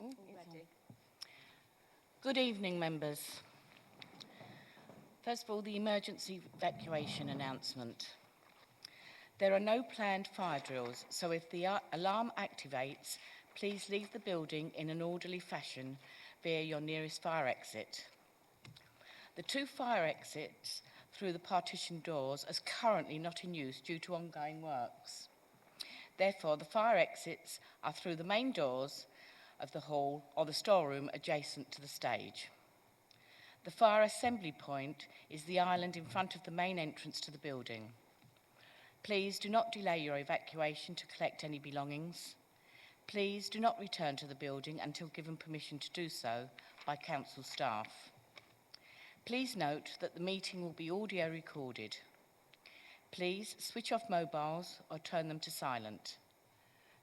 Already. Good evening, members. First of all, the emergency evacuation announcement. There are no planned fire drills, so if the alarm activates, please leave the building in an orderly fashion via your nearest fire exit. The 2 fire exits through the partition doors are currently not in use due to ongoing works. Therefore, the fire exits are through the main doors of the hall or the storeroom adjacent to the stage. The fire assembly point is the island in front of the main entrance to the building. Please do not delay your evacuation to collect any belongings. Please do not return to the building until given permission to do so by council staff. Please note that the meeting will be audio recorded. Please switch off mobiles or turn them to silent.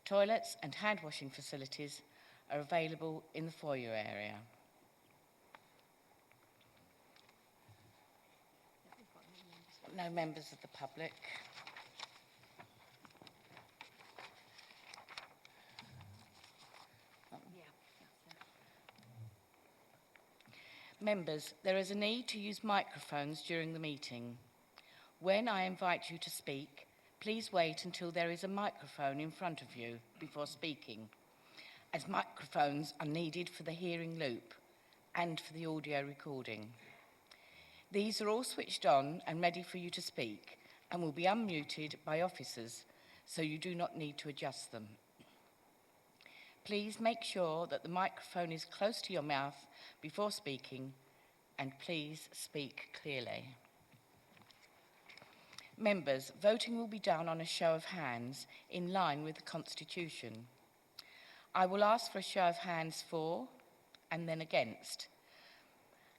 Toilets and hand washing facilities are available in the foyer area. No members of the public. Members, there is a need to use microphones during the meeting. When I invite you to speak, please wait until there is a microphone in front of you before speaking, as microphones are needed for the hearing loop and for the audio recording. These are all switched on and ready for you to speak and will be unmuted by officers, so you do not need to adjust them. Please make sure that the microphone is close to your mouth before speaking, and please speak clearly. Members, voting will be done on a show of hands in line with the Constitution. I will ask for a show of hands for and then against,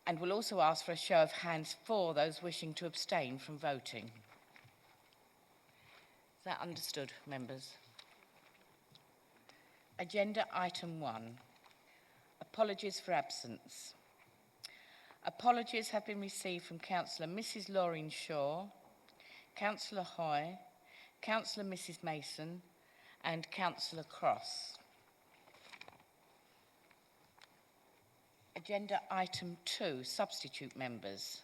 and will also ask for a show of hands for those wishing to abstain from voting. Is that understood, members? Agenda item 1, apologies for absence. Apologies have been received from Councillor Mrs. Laureen Shaw, Councillor Hoy, Councillor Mrs. Mason and Councillor Cross. Agenda item 2, substitute members.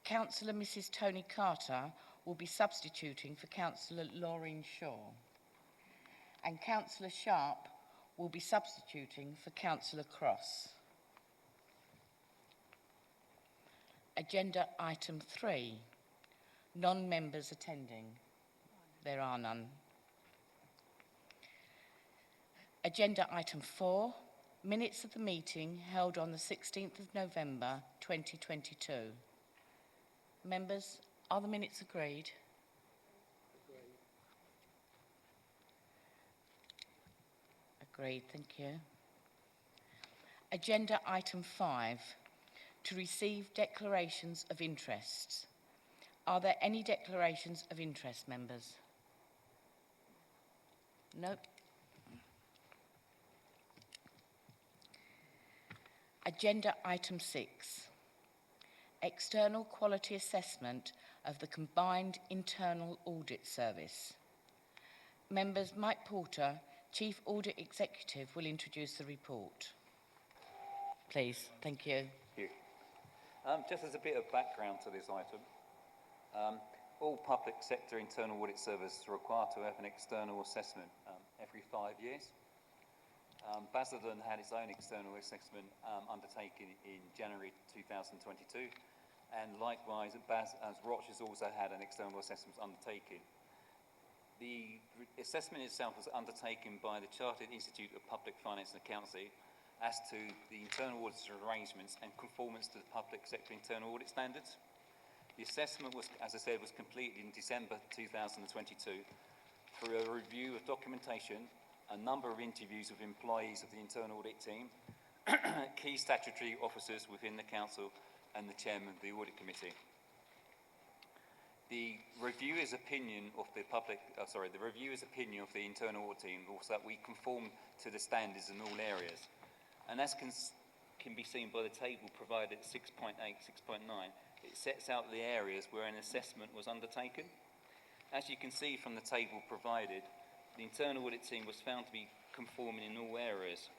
Councillor Mrs. Tony Carter will be substituting for Councillor Laureen Shaw, and Councillor Sharp will be substituting for Councillor Cross. Agenda item 3, non-members attending. There are none. Agenda item 4, minutes of the meeting held on the 16th of November 2022. Members, are the minutes agreed? Agreed, thank you. Agenda item 5, to receive declarations of interest. Are there any declarations of interest, members? No. Agenda item 6, external quality assessment of the combined internal audit service. Members, Mike Porter, Chief Audit Executive, will introduce the report. Please, thank you. Thank you. Just as a bit of background to this item, all public sector internal audit services are required to have an external assessment every 5 years. Basildon had its own external assessment undertaken in January 2022, and likewise as Roch has also had an external assessment undertaken. The assessment itself was undertaken by the Chartered Institute of Public Finance and Accountancy as to the internal auditor arrangements and conformance to the public sector internal audit standards. The assessment was, as I said, was completed in December 2022 through a review of documentation, a number of interviews with employees of the internal audit team, key statutory officers within the council and the chairman of the audit committee. The reviewer's opinion of the internal audit team was that we conform to the standards in all areas. And as can be seen by the table provided at 6.8, 6.9, it sets out the areas where an assessment was undertaken. As you can see from the table provided, the internal audit team was found to be conforming in all areas.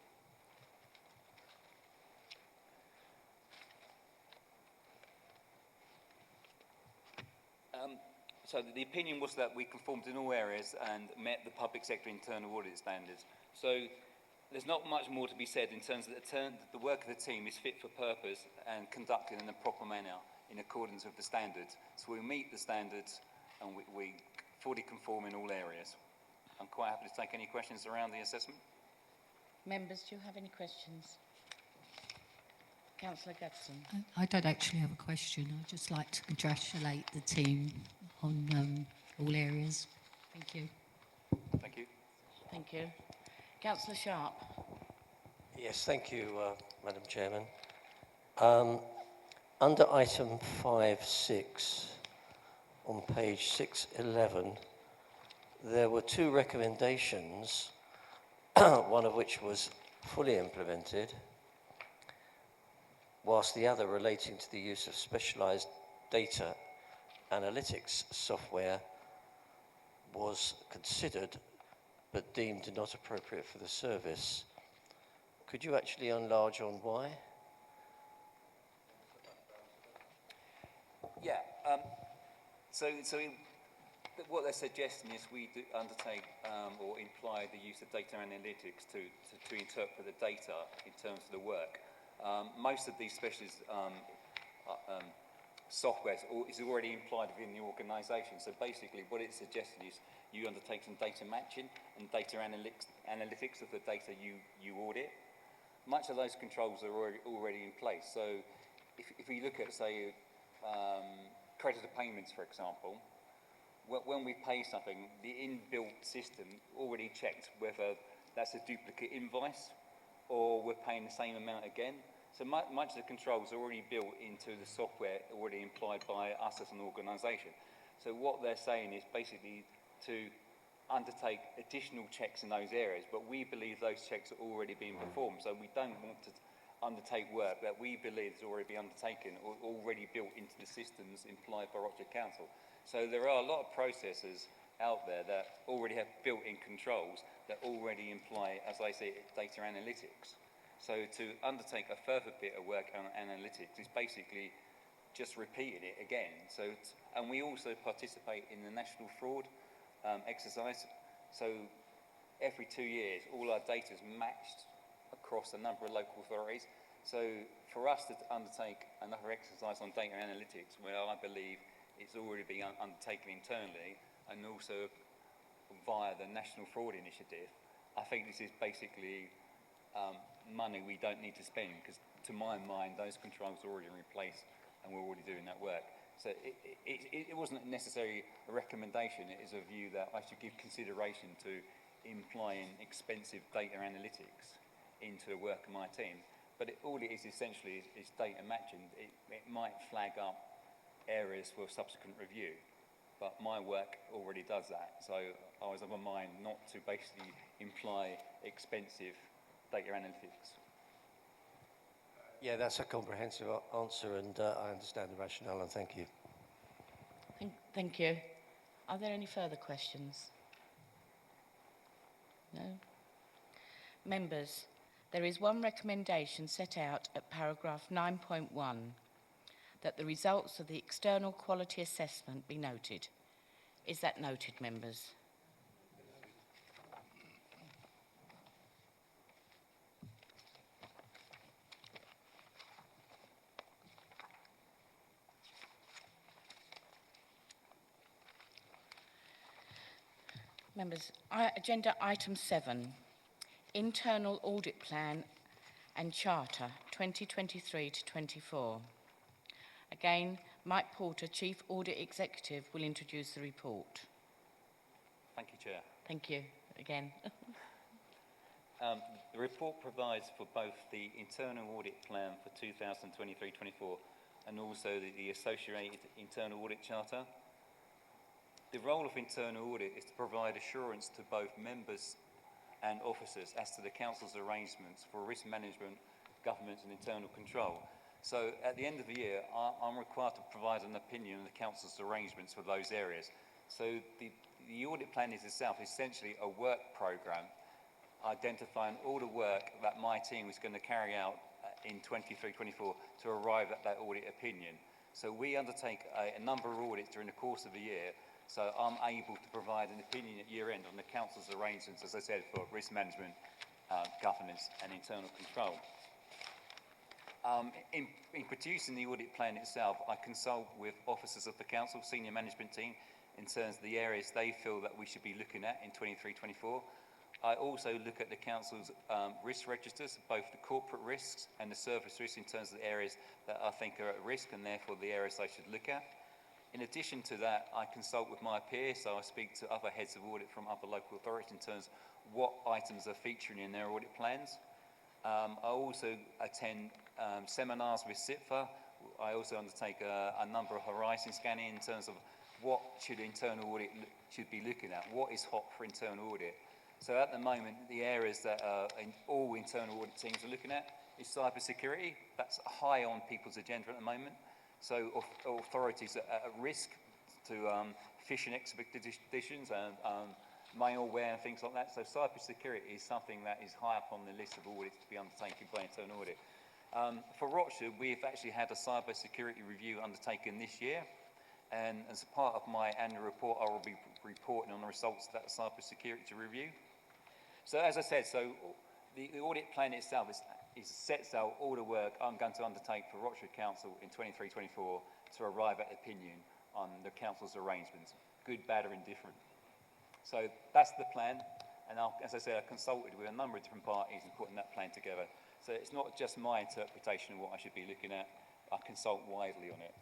So the opinion was that we conformed in all areas and met the public sector internal audit standards. So there's not much more to be said in terms of the work of the team is fit for purpose and conducted in a proper manner in accordance with the standards. So we meet the standards and we fully conform in all areas. I'm quite happy to take any questions around the assessment. Members, do you have any questions? Councillor Gadsden. I don't actually have a question. I'd just like to congratulate the team on all areas. Thank you. Thank you. Thank you. Councillor Sharp. Yes, thank you, Madam Chairman. Under item 5.6 on page 611, there were two recommendations, one of which was fully implemented, whilst the other relating to the use of specialised data analytics software was considered but deemed not appropriate for the service. Could you actually enlarge on why? Yeah. What they're suggesting is we do undertake or imply the use of data analytics to interpret the data in terms of the work. Most of these specialist software is already implied within the organisation. So basically what it's suggesting is you undertake some data matching and data analytics of the data you audit. Much of those controls are already in place. So if we look at, say, creditor payments, for example, when we pay something, the inbuilt system already checked whether that's a duplicate invoice or we're paying the same amount again. So much of the controls are already built into the software already implied by us as an organisation. So what they're saying is basically to undertake additional checks in those areas, but we believe those checks are already being performed. So we don't want to undertake work that we believe is already been undertaken or already built into the systems implied by Rochester Council. So there are a lot of processes out there that already have built-in controls that already imply, as I say, data analytics. So to undertake a further bit of work on analytics is basically just repeating it again. And we also participate in the national fraud exercise. So every 2 years, all our data is matched across a number of local authorities. So for us to undertake another exercise on data analytics, where I believe it's already being undertaken internally and also via the National Fraud Initiative, I think this is basically money we don't need to spend, because to my mind those controls are already in place and we're already doing that work. So it wasn't necessarily a recommendation, it is a view that I should give consideration to implying expensive data analytics into the work of my team. But all it is essentially is data matching. It might flag up areas for subsequent review, but my work already does that. So I was of a mind not to basically imply expensive data analytics. Yeah, that's a comprehensive answer, and I understand the rationale, and thank you. Thank you. Are there any further questions? No? Members, there is one recommendation set out at paragraph 9.1, that the results of the external quality assessment be noted. Is that noted, members? Members, agenda item 7, Internal Audit Plan and Charter 2023 to 24. Again, Mike Porter, Chief Audit Executive, will introduce the report. Thank you, Chair. Thank you again. The report provides for both the internal audit plan for 2023-24 and also the associated internal audit charter. The role of internal audit is to provide assurance to both members and officers as to the Council's arrangements for risk management, governance and internal control. So at the end of the year, I'm required to provide an opinion on the Council's arrangements for those areas. So the audit plan is itself essentially a work programme identifying all the work that my team is going to carry out in 23-24 to arrive at that audit opinion. So we undertake a number of audits during the course of the year So I'm able to provide an opinion at year end on the council's arrangements, as I said, for risk management, governance and internal control. In producing the audit plan itself, I consult with officers of the council, senior management team, in terms of the areas they feel that we should be looking at in 23-24. I also look at the council's risk registers, both the corporate risks and the service risks, in terms of the areas that I think are at risk and therefore the areas I should look at. In addition to that, I consult with my peers, so I speak to other heads of audit from other local authorities in terms of what items are featuring in their audit plans. I also attend seminars with SITFA. I also undertake a number of horizon scanning in terms of what should internal audit should be looking at, what is hot for internal audit. So at the moment, the areas that all internal audit teams are looking at is cyber security. That's high on people's agenda at the moment. So authorities are at risk to phishing expeditions and malware and things like that. So cyber security is something that is high up on the list of audits to be undertaken by internal audit. For Rochester, we've actually had a cyber security review undertaken this year. And as part of my annual report, I will be reporting on the results of that cyber security review. So as I said, the audit plan itself sets out all the work I'm going to undertake for Rochester Council in 23-24 to arrive at opinion on the council's arrangements, good, bad or indifferent. So that's the plan, and as I said, I consulted with a number of different parties in putting that plan together. So it's not just my interpretation of what I should be looking at, I consult widely on it.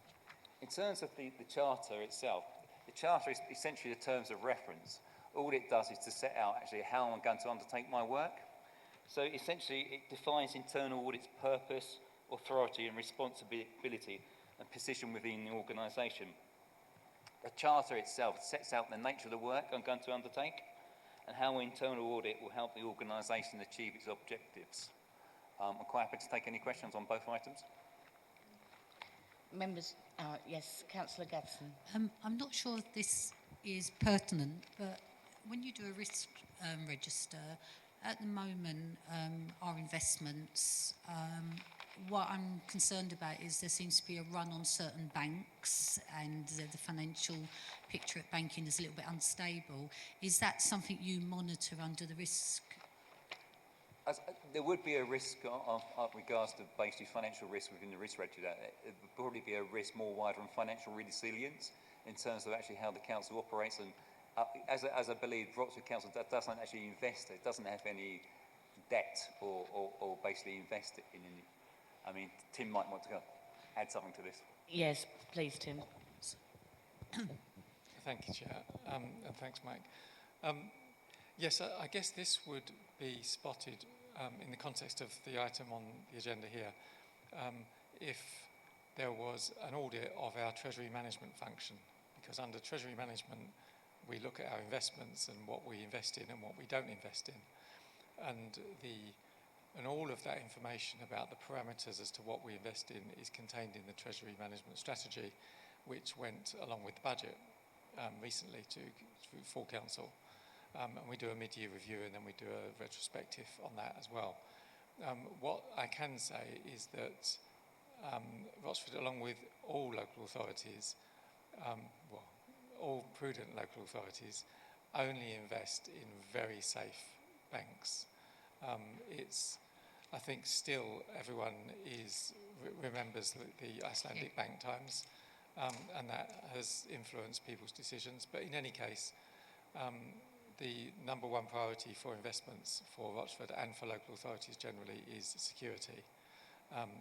In terms of the charter itself, the charter is essentially the terms of reference. All it does is to set out actually how I'm going to undertake my work. So essentially it defines internal audit's purpose, authority and responsibility and position within the organisation. The charter itself sets out the nature of the work I'm going to undertake and how internal audit will help the organisation achieve its objectives. I'm quite happy to take any questions on both items. Members, yes, Councillor Gadson. I'm not sure if this is pertinent, but when you do a risk register, at the moment, our investments, what I'm concerned about is there seems to be a run on certain banks and the financial picture at banking is a little bit unstable. Is that something you monitor under the risk? There would be a risk of regards to basically financial risk within the risk register. It would probably be a risk more wider on financial resilience in terms of actually how the council operates. And as I believe, Rochester Council doesn't actually invest. It doesn't have any debt or basically invest in any. I mean, Tim might want to add something to this. Yes, please, Tim. Thank you, Chair, and thanks, Mike. Yes, I guess this would be spotted in the context of the item on the agenda here. If there was an audit of our treasury management function, because under treasury management, we look at our investments and what we invest in and what we don't invest in. And all of that information about the parameters as to what we invest in is contained in the treasury management strategy, which went along with the budget recently to full council. And we do a mid-year review and then we do a retrospective on that as well. What I can say is that Rochford, along with all local authorities, all prudent local authorities, only invest in very safe banks. I think still everyone remembers the Icelandic bank times, and that has influenced people's decisions. But in any case, the number one priority for investments for Rochford and for local authorities generally is security.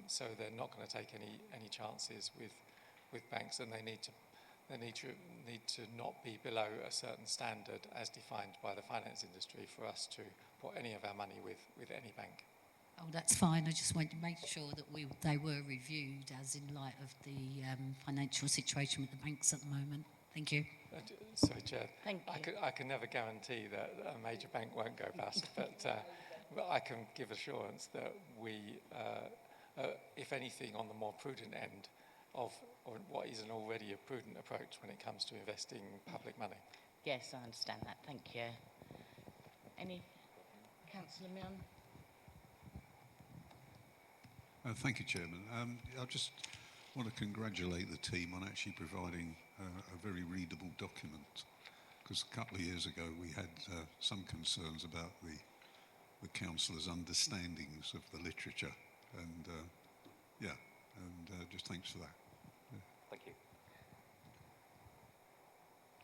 So they're not going to take any chances with banks, and they need to not be below a certain standard as defined by the finance industry for us to put any of our money with any bank. Oh, that's fine. I just wanted to make sure that they were reviewed as in light of the financial situation with the banks at the moment. Thank you. Sorry, Chair. Thank you. I can never guarantee that a major bank won't go bust, but I can give assurance that we, if anything, on the more prudent end of what is an already a prudent approach when it comes to investing public money. Yes, I understand that. Thank you. Any? Councillor Milne? Thank you, Chairman. I just want to congratulate the team on actually providing a very readable document, because a couple of years ago we had some concerns about the councillors' understandings of the literature, and just thanks for that. Thank you.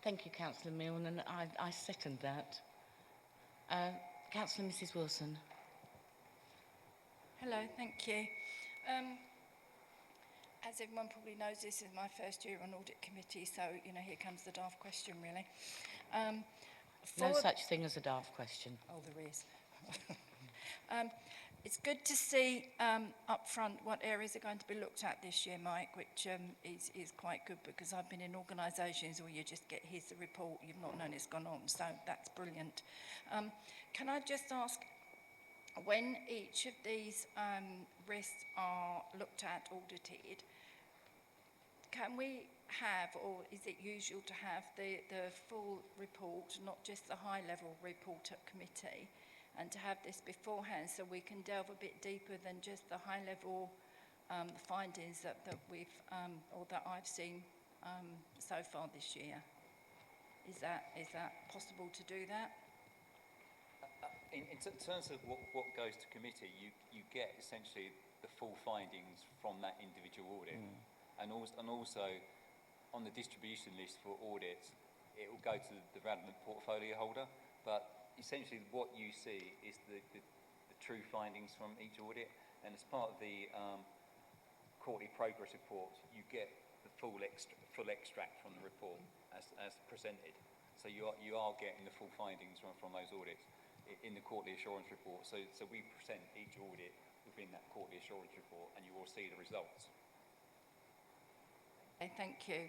Thank you, Councillor Milne, and I second that. Councillor Mrs Wilson. Hello, thank you. As everyone probably knows, this is my first year on Audit Committee, so, here comes the daft question, really. No such thing as a daft question. Oh, there is. It's good to see up front what areas are going to be looked at this year, Mike, which is quite good, because I've been in organisations where you just get, here's the report, you've not known it's gone on, so that's brilliant. Can I just ask, when each of these risks are looked at, audited, can we have, or is it usual to have the full report, not just the high-level report at committee, and to have this beforehand so we can delve a bit deeper than just the high-level findings that we've, or that I've seen so far this year? Is that possible to do that? In terms of what goes to committee, you get essentially the full findings from that individual audit. And also on the distribution list for audits, it will go to the relevant portfolio holder, but essentially what you see is the true findings from each audit, and as part of the quarterly progress report, you get the full extract from the report as presented. So you are getting the full findings from those audits in the quarterly assurance report. So we present each audit within that quarterly assurance report, and you will see the results. Okay, thank you.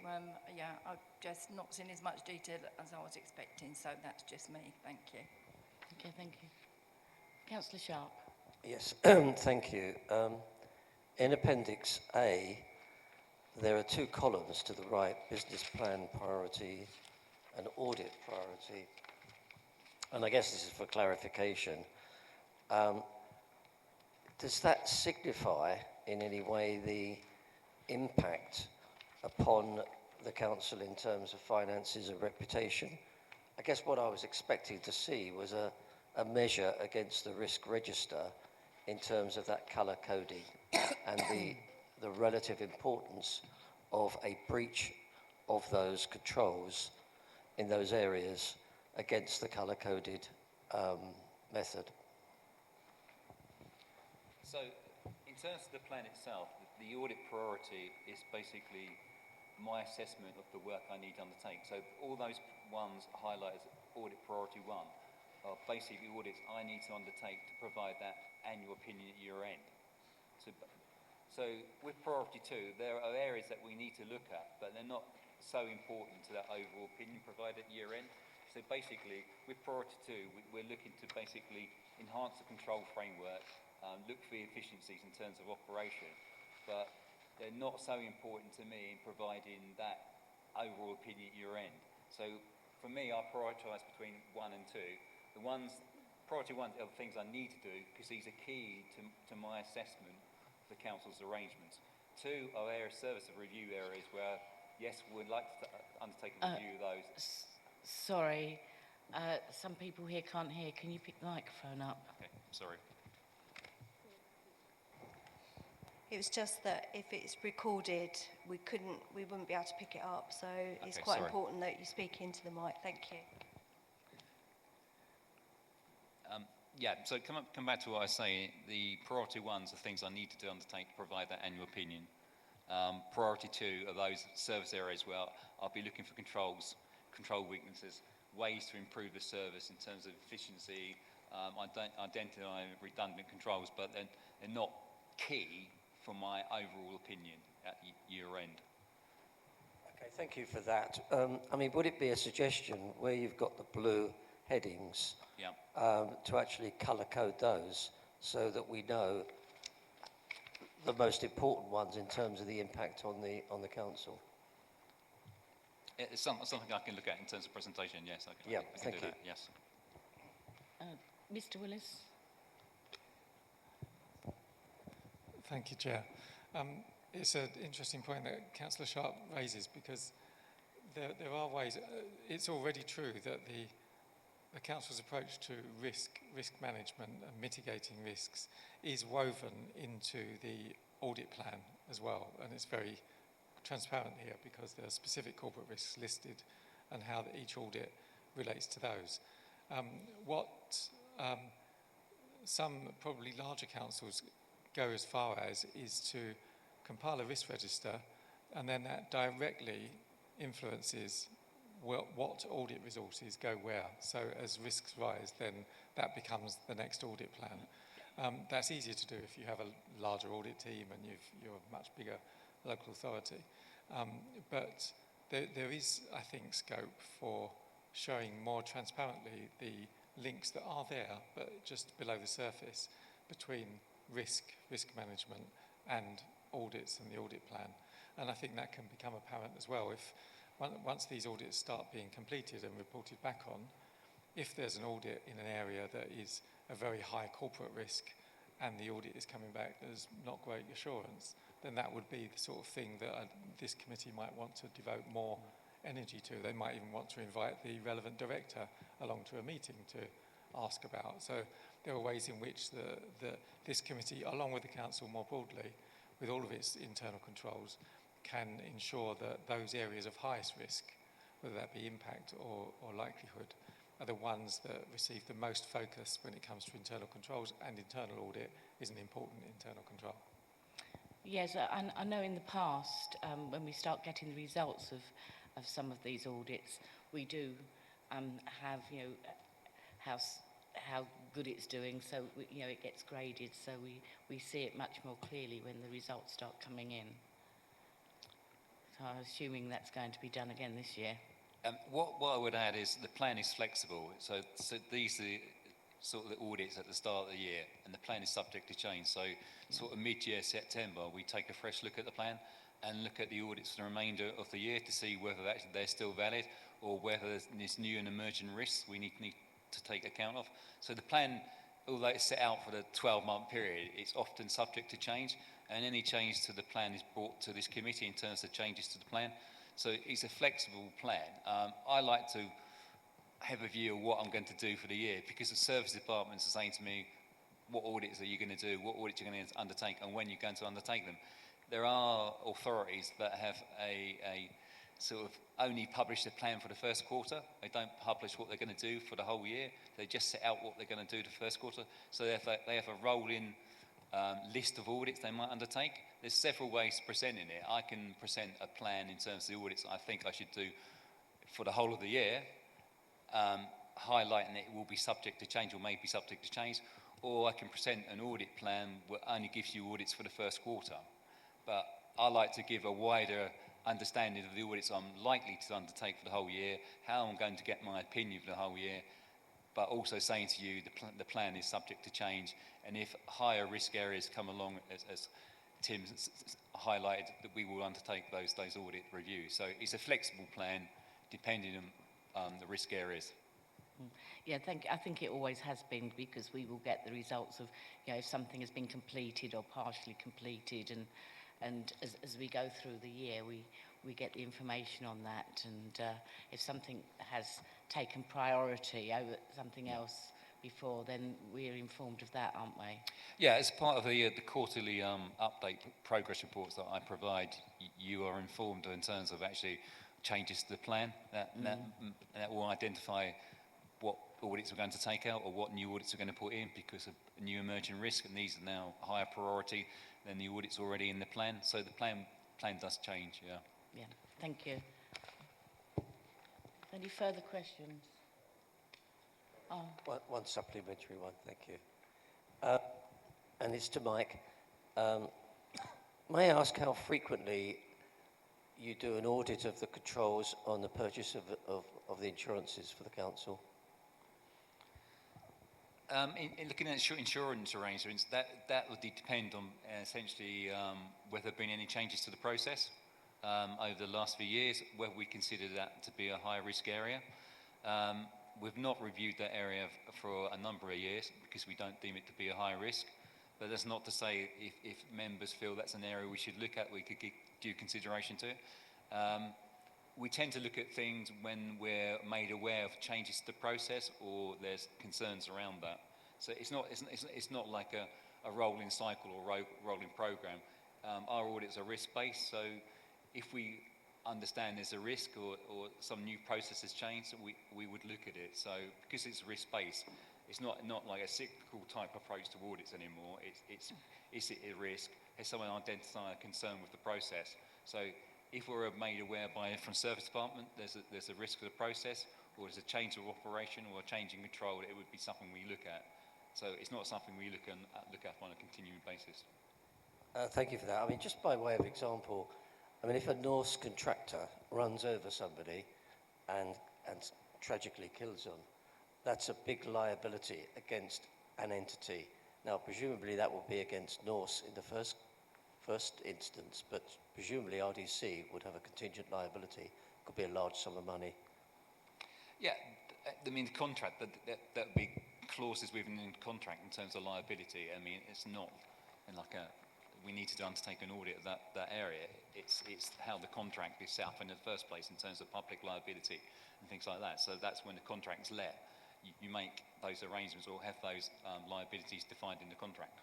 I've just not seen as much detail as I was expecting, so that's just me. Thank you. Okay, thank you. Councillor Sharp. Yes, thank you. In Appendix A, there are two columns to the right, business plan priority and audit priority. And I guess this is for clarification. Does that signify in any way the impact upon the council in terms of finances and reputation? I guess what I was expecting to see was a measure against the risk register in terms of that colour coding and the relative importance of a breach of those controls in those areas against the colour-coded method. So, in terms of the plan itself, the audit priority is basically my assessment of the work I need to undertake. So all those ones highlighted as audit priority 1 are basically audits I need to undertake to provide that annual opinion at year end. So with priority 2, there are areas that we need to look at, but they're not so important to that overall opinion provided at year end. So basically, with priority 2, we're looking to basically enhance the control framework, look for efficiencies in terms of operation, but they're not so important to me in providing that overall opinion at year end. So for me, I prioritise between 1 and 2. The ones, priority 1 are the things I need to do because these are key to my assessment of the council's arrangements. 2 are service of review areas where, yes, we'd like to undertake a review of those. Sorry, some people here can't hear. Can you pick the microphone up? Okay, sorry. It was just that if it's recorded, we wouldn't be able to pick it up. So it's quite important that you speak into the mic. Thank you. So come back to what I was saying. The priority 1s are things I need to undertake to provide that annual opinion. Priority 2 are those service areas where I'll be looking for control weaknesses, ways to improve the service in terms of efficiency, identifying redundant controls, but they're not key for my overall opinion at year end. Okay, thank you for that. I mean, would it be a suggestion where you've got the blue headings to actually colour code those so that we know the most important ones in terms of the impact on the council? It's something I can look at in terms of presentation, yes. I can thank do you. That, yes. Mr Willis. Thank you, Chair. It's an interesting point that Councillor Sharp raises, because there are ways. It's already true that the council's approach to risk management and mitigating risks is woven into the audit plan as well, and it's very transparent here because there are specific corporate risks listed and how each audit relates to those. What some probably larger councils go as far as is to compile a risk register, and then that directly influences what audit resources go where. So as risks rise, then that becomes the next audit plan. That's easier to do if you have a larger audit team and you're a much bigger local authority. But there is, I think, scope for showing more transparently the links that are there, but just below the surface, between risk management and audits and the audit plan. And I think that can become apparent as well if once these audits start being completed and reported back on, if there's an audit in an area that is a very high corporate risk and the audit is coming back as not great assurance, then that would be the sort of thing that this committee might want to devote more energy to. They might even want to invite the relevant director along to a meeting to ask about. So there are ways in which this committee, along with the council more broadly, with all of its internal controls, can ensure that those areas of highest risk, whether that be impact or likelihood, are the ones that receive the most focus when it comes to internal controls, and internal audit is an important internal control. Yes, I know in the past, when we start getting the results of some of these audits, we do have, how good it's doing, so it gets graded, so we see it much more clearly when the results start coming in. So I'm assuming that's going to be done again this year. What I would add is the plan is flexible. So these are sort of the audits at the start of the year, and the plan is subject to change. So sort of mid-year September, we take a fresh look at the plan and look at the audits for the remainder of the year to see whether they're still valid or whether there's new and emerging risks we need to take account of. So the plan, although it's set out for the 12-month period, it's often subject to change, and any change to the plan is brought to this committee in terms of changes to the plan. So it's a flexible plan. I like to have a view of what I'm going to do for the year, because the service departments are saying to me, what audits are you going to do, what audits are you going to undertake, and when you're going to undertake them. There are authorities that have a sort of only publish a plan for the first quarter. They don't publish what they're going to do for the whole year. They just set out what they're going to do the first quarter. So they have a rolling list of audits they might undertake. There's several ways to presenting it. I can present a plan in terms of the audits I think I should do for the whole of the year, highlighting it will be subject to change or may be subject to change, or I can present an audit plan that only gives you audits for the first quarter. But I like to give a wider understanding of the audits I'm likely to undertake for the whole year, how I'm going to get my opinion for the whole year, but also saying to you the plan is subject to change, and if higher risk areas come along, as Tim highlighted, that we will undertake those audit reviews. So it's a flexible plan depending on the risk areas. Yeah, I think it always has been, because we will get the results of, if something has been completed or partially completed, and as we go through the year, we get the information on that, and if something has taken priority over something else before, then we're informed of that, aren't we? Yeah, as part of the quarterly update progress reports that I provide, you are informed in terms of actually changes to the plan. That will identify what audits we're going to take out or what new audits we're going to put in because of new emerging risk, and these are now higher priority than the audits already in the plan. So the plan does change, yeah. Yeah, thank you. Any further questions? Oh. One supplementary one, thank you. And it's to Mike. May I ask how frequently you do an audit of the controls on the purchase of the insurances for the council? In looking at insurance arrangements, that would depend on essentially whether there have been any changes to the process over the last few years, whether we consider that to be a high risk area. We've not reviewed that area for a number of years because we don't deem it to be a high risk. But that's not to say if members feel that's an area we should look at, we could give due consideration to it. We tend to look at things when we're made aware of changes to the process or there's concerns around that. So it's not like a rolling cycle or rolling program. Our audits are risk-based, so if we understand there's a risk or some new process has changed, we would look at it. So because it's risk-based, it's not like a cyclical type approach to audits anymore. Is it a risk? Has someone identified a concern with the process? So if we're made aware from service department, there's a risk for the process, or there's a change of operation or a change in control, it would be something we look at. So it's not something we look at on a continuing basis. Thank you for that. I mean, just by way of example, I mean, if a Norse contractor runs over somebody and tragically kills them, that's a big liability against an entity. Now, presumably that will be against Norse in the first instance, but presumably RDC would have a contingent liability. Could be a large sum of money. Yeah, I mean, the contract, that would be clauses within the contract in terms of liability. I mean, it's not like we need to undertake an audit of that area. It's how the contract is set up in the first place in terms of public liability and things like that. So that's when the contract's let. You make those arrangements or have those liabilities defined in the contract.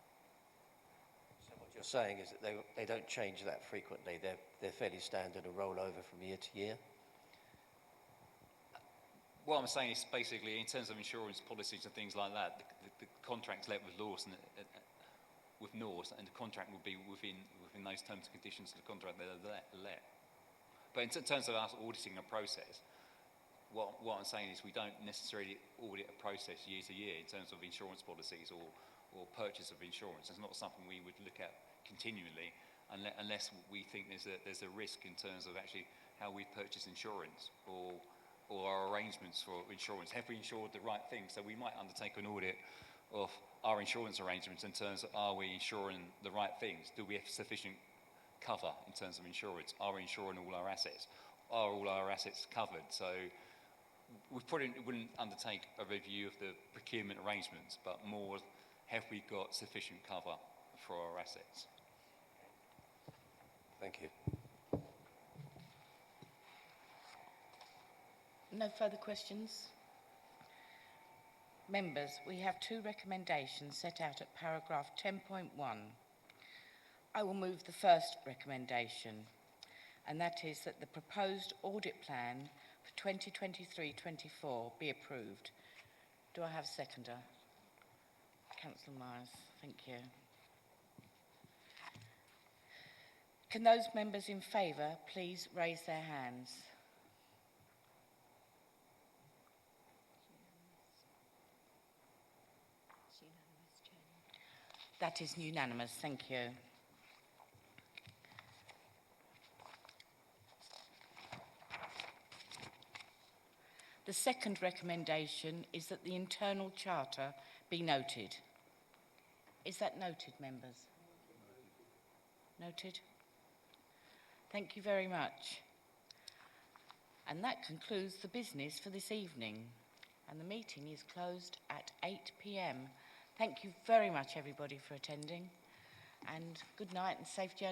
So what you're saying is that they don't change that frequently. They're fairly standard and roll over from year to year? What I'm saying is basically in terms of insurance policies and things like that, the contract's let with Norse and the contract will be within those terms and conditions of the contract that are let. But in terms of us auditing a process, what I'm saying is we don't necessarily audit a process year to year in terms of insurance policies or purchase of insurance. It's not something we would look at continually unless we think there's a risk in terms of actually how we purchase insurance or our arrangements for insurance. Have we insured the right thing? So we might undertake an audit of our insurance arrangements in terms of are we insuring the right things? Do we have sufficient cover in terms of insurance? Are we insuring all our assets? Are all our assets covered? So we probably wouldn't undertake a review of the procurement arrangements, but more have we got sufficient cover for our assets? Thank you. No further questions? Members, we have two recommendations set out at paragraph 10.1. I will move the first recommendation, and that is that the proposed audit plan for 2023-24 be approved. Do I have a seconder? Councillor Myers, thank you. Can those members in favour please raise their hands? That is unanimous, thank you. The second recommendation is that the internal charter be noted. Is that noted, members? Noted? Thank you very much. And that concludes the business for this evening. And the meeting is closed at 8 p.m. Thank you very much, everybody, for attending. And good night and safe journey.